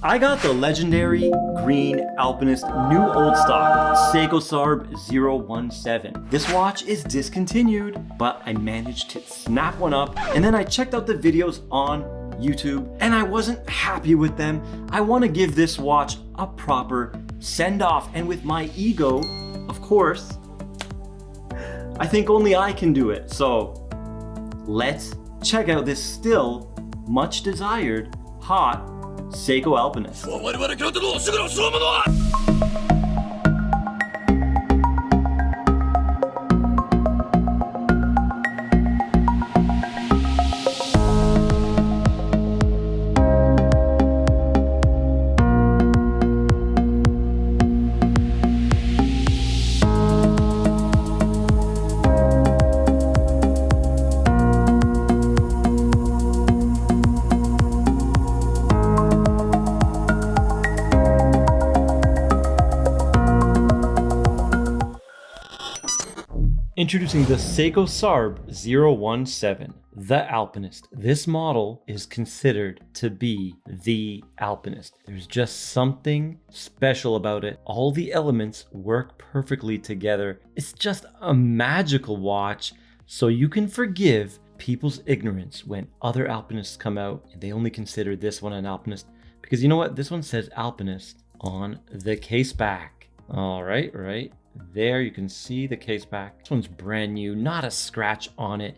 I got the legendary green Alpinist new old stock Seiko Sarb 017. This watch is discontinued, but I managed to snap one up, and then I checked out the videos on YouTube and I wasn't happy with them. I want to give this watch a proper send off, and with my ego, of course, I think only I can do it. So let's check out this still much desired hot Seiko Alpinist. Introducing the Seiko Sarb 017, the Alpinist. This model is considered to be the Alpinist. There's just something special about it. All the elements work perfectly together. It's just a magical watch, so you can forgive people's ignorance when other Alpinists come out and they only consider this one an Alpinist. Because you know what? This one says Alpinist on the case back. All right. There you can see the case back. This one's brand new, not a scratch on it.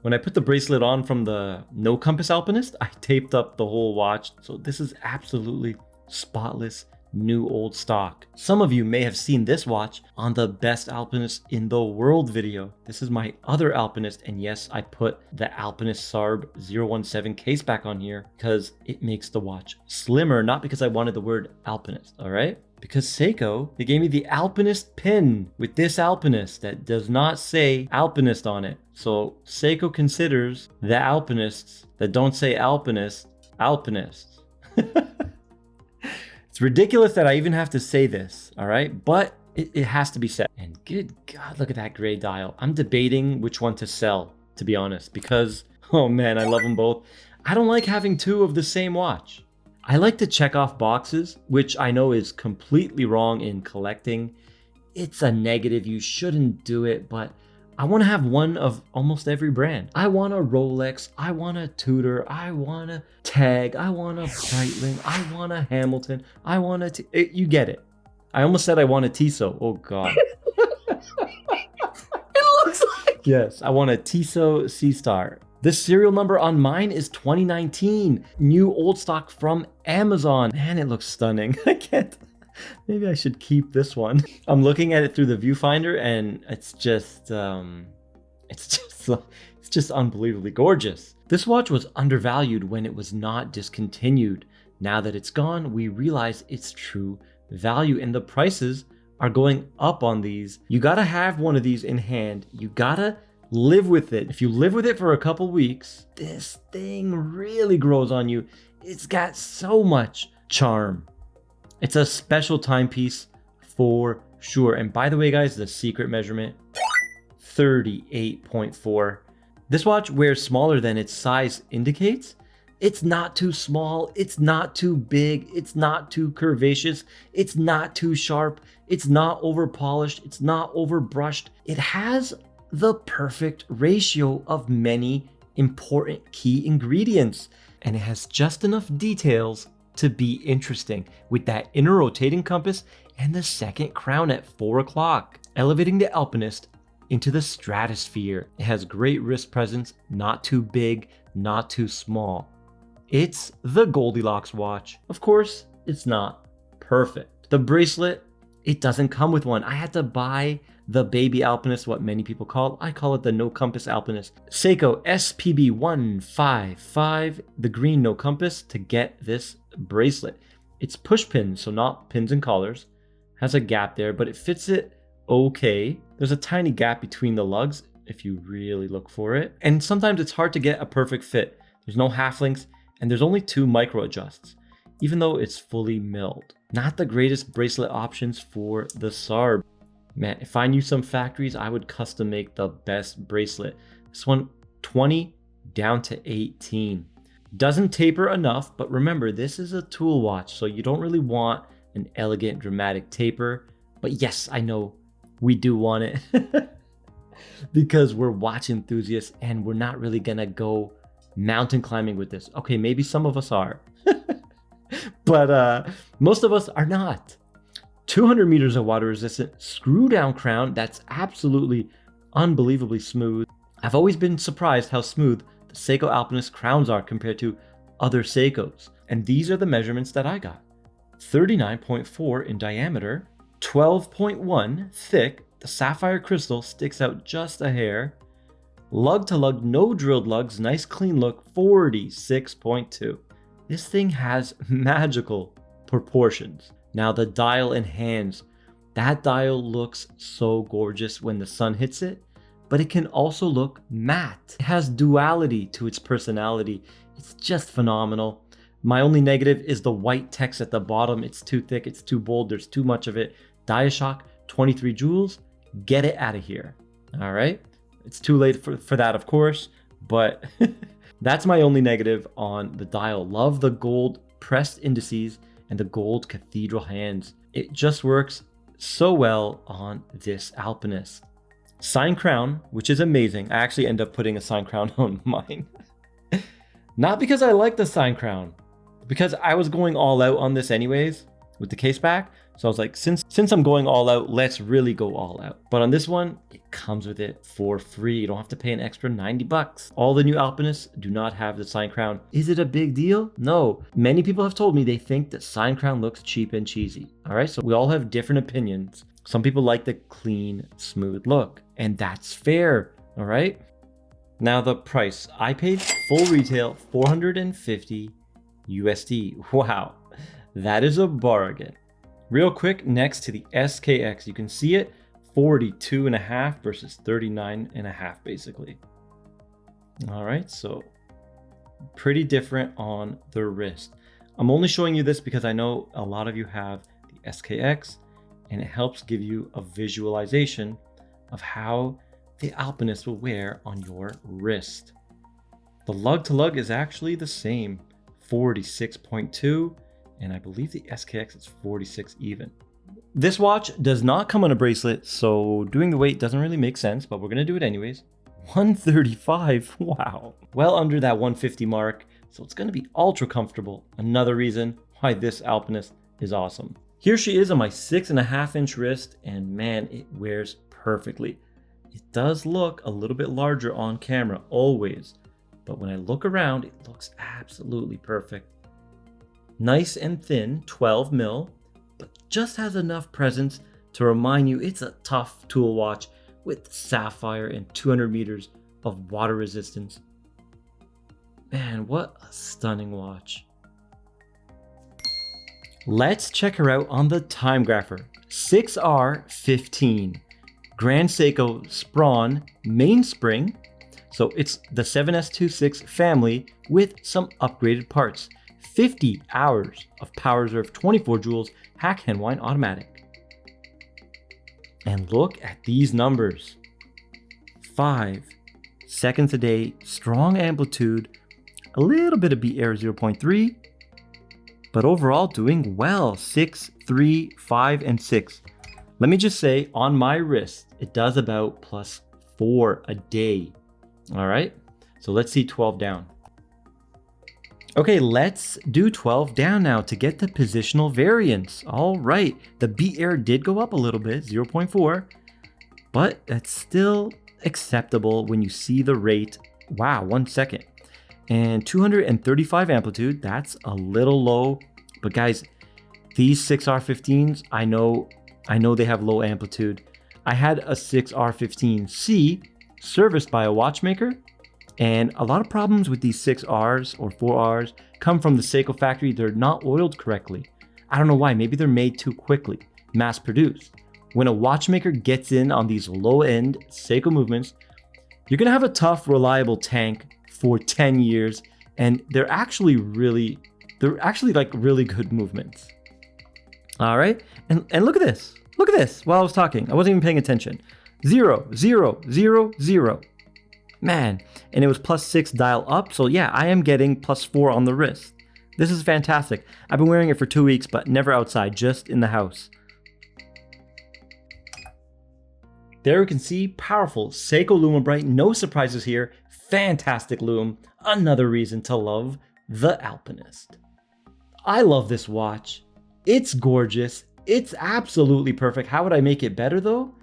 When I put the bracelet on from the No Compass Alpinist, I taped up the whole watch. So this is absolutely spotless, new old stock. Some of you may have seen this watch on the best Alpinist in the world video. This is my other Alpinist, and yes, I put the Alpinist Sarb 017 case back on here because it makes the watch slimmer, not because I wanted the word Alpinist, all right? Because Seiko, they gave me the Alpinist pin with this Alpinist that does not say Alpinist on it. So Seiko considers the Alpinists that don't say Alpinist, Alpinists. It's ridiculous that I even have to say this, all right? But it has to be said. And good God, look at that gray dial. I'm debating which one to sell, to be honest, because, oh man, I love them both. I don't like having two of the same watch. I like to check off boxes, which I know is completely wrong in collecting. It's a negative, you shouldn't do it, but I want to have one of almost every brand. I want a Rolex, I want a Tudor, I want a Tag, I want a Breitling, I want a Hamilton, I want a... You get it. I almost said I want a Tissot. Oh God. It looks like... Yes, I want a Tissot C-Star. The serial number on mine is 2019. New old stock from Amazon. Man, it looks stunning. I can't. Maybe I should keep this one. I'm looking at it through the viewfinder and it's just unbelievably gorgeous. This watch was undervalued when it was not discontinued. Now that it's gone, we realize its true value, and the prices are going up on these. You gotta have one of these in hand. You gotta live with it. If you live with it for a couple weeks, this thing really grows on you. It's got so much charm. It's a special timepiece for sure. And by the way, guys, the secret measurement, 38.4. This watch wears smaller than its size indicates. It's not too small. It's not too big. It's not too curvaceous. It's not too sharp. It's not over polished. It's not over brushed. It has the perfect ratio of many important key ingredients, and it has just enough details to be interesting, with that inner rotating compass and the second crown at 4 o'clock, elevating the Alpinist into the stratosphere. It has great wrist presence, not too big, not too small. It's the Goldilocks watch. Of course, it's not perfect. The bracelet, it doesn't come with one. I had to buy the baby Alpinist, what many people I call it the No Compass Alpinist. Seiko SPB 155, the green No Compass, to get this bracelet. It's push pins, so not pins and collars. Has a gap there, but it fits it okay. There's a tiny gap between the lugs if you really look for it. And sometimes it's hard to get a perfect fit. There's no half links, and there's only 2 micro adjusts, even though it's fully milled. Not the greatest bracelet options for the Sarb. Man, if I knew some factories, I would custom make the best bracelet. This one, 20 down to 18. Doesn't taper enough, but remember, this is a tool watch, so you don't really want an elegant, dramatic taper. But yes, I know we do want it because we're watch enthusiasts and we're not really gonna go mountain climbing with this. Okay, maybe some of us are, but most of us are not. 200 meters of water resistant screw down crown that's absolutely unbelievably smooth. I've always been surprised how smooth the Seiko Alpinist crowns are compared to other Seikos. And these are the measurements that I got. 39.4 in diameter, 12.1 thick, the sapphire crystal sticks out just a hair. Lug to lug, no drilled lugs, nice clean look, 46.2. This thing has magical proportions. Now the dial and hands, that dial looks so gorgeous when the sun hits it, but it can also look matte. It has duality to its personality. It's just phenomenal. My only negative is the white text at the bottom. It's too thick, it's too bold, there's too much of it. DiaShock, 23 joules, get it out of here. All right, it's too late for that, of course, but that's my only negative on the dial. Love the gold pressed indices and the gold cathedral hands. It just works so well on this Alpinist. Sign crown, which is amazing. I actually end up putting a sign crown on mine. Not because I like the sign crown, because I was going all out on this anyways with the case back. So I was like, since I'm going all out, let's really go all out. But on this one, it comes with it for free. You don't have to pay an extra 90 bucks. All the new Alpinists do not have the sign crown. Is it a big deal? No. Many people have told me they think that sign crown looks cheap and cheesy. All right, so we all have different opinions. Some people like the clean, smooth look, and that's fair, all right? Now the price. I paid full retail $450 USD. Wow, that is a bargain. Real quick, next to the SKX, you can see it 42.5 versus 39.5 basically. All right, so pretty different on the wrist. I'm only showing you this because I know a lot of you have the SKX, and it helps give you a visualization of how the Alpinist will wear on your wrist. The lug to lug is actually the same, 46.2, and I believe the SKX is 46 even. This watch does not come on a bracelet, so doing the weight doesn't really make sense, but we're gonna do it anyways. 135, wow. Well under that 150 mark, so it's gonna be ultra comfortable. Another reason why this Alpinist is awesome. Here she is on my 6.5-inch wrist, and man, it wears perfectly. It does look a little bit larger on camera, always, but when I look around, it looks absolutely perfect. Nice and thin, 12 mil, but just has enough presence to remind you it's a tough tool watch with sapphire and 200 meters of water resistance. Man, what a stunning watch. Let's check her out on the time grapher. 6R15. Grand Seiko Sprawn mainspring. So it's the 7S26 family with some upgraded parts. 50 hours of power reserve, 24 joules, Hack Henwine automatic. And look at these numbers. 5 seconds a day, strong amplitude, a little bit of beat error 0.3, but overall doing well, 6, 3, 5, and 6. Let me just say, on my wrist, it does about +4 a day. All right, so let's see 12 down. Okay, let's do 12 down now to get the positional variance. All right, the beat error did go up a little bit, 0.4, but that's still acceptable when you see the rate. Wow, 1 second. And 235 amplitude, that's a little low, but guys, these 6R15s, I know they have low amplitude. I had a 6R15C serviced by a watchmaker, and a lot of problems with these 6Rs or 4Rs come from the Seiko factory. They're not oiled correctly. I don't know why, maybe they're made too quickly, mass produced. When a watchmaker gets in on these low-end Seiko movements, you're gonna have a tough, reliable tank for 10 years, and they're actually like really good movements. All right, and look at this. Look at this while I was talking. I wasn't even paying attention. 0, 0, 0, 0. Man, and it was +6 dial up, so yeah, I am getting +4 on the wrist. This is fantastic. I've been wearing it for 2 weeks, but never outside, just in the house. There you can see, powerful Seiko Lumebrite, no surprises here, fantastic lume, another reason to love the Alpinist. I love this watch. It's gorgeous. It's absolutely perfect. How would I make it better though?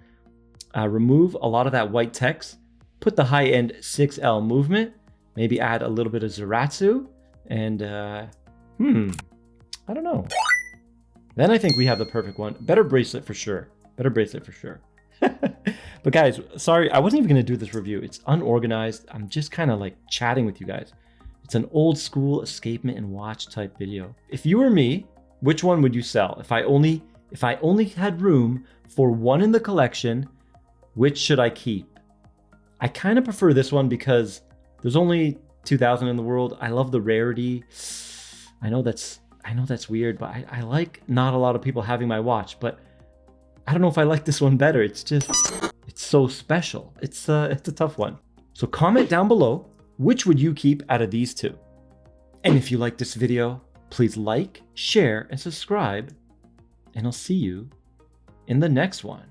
Remove a lot of that white text, put the high-end 6L movement, maybe add a little bit of Zaratsu, and I don't know. Then I think we have the perfect one. Better bracelet for sure. Better bracelet for sure. But guys, sorry, I wasn't even gonna do this review. It's unorganized. I'm just kind of like chatting with you guys. It's an old school escapement and watch type video. If you were me, which one would you sell? If I only had room for one in the collection, which should I keep? I kind of prefer this one because there's only 2,000 in the world. I love the rarity. I know that's weird, but I like not a lot of people having my watch, but I don't know if I like this one better. It's so special. It's a tough one. So comment down below, which would you keep out of these two? And if you like this video, please like, share, and subscribe, and I'll see you in the next one.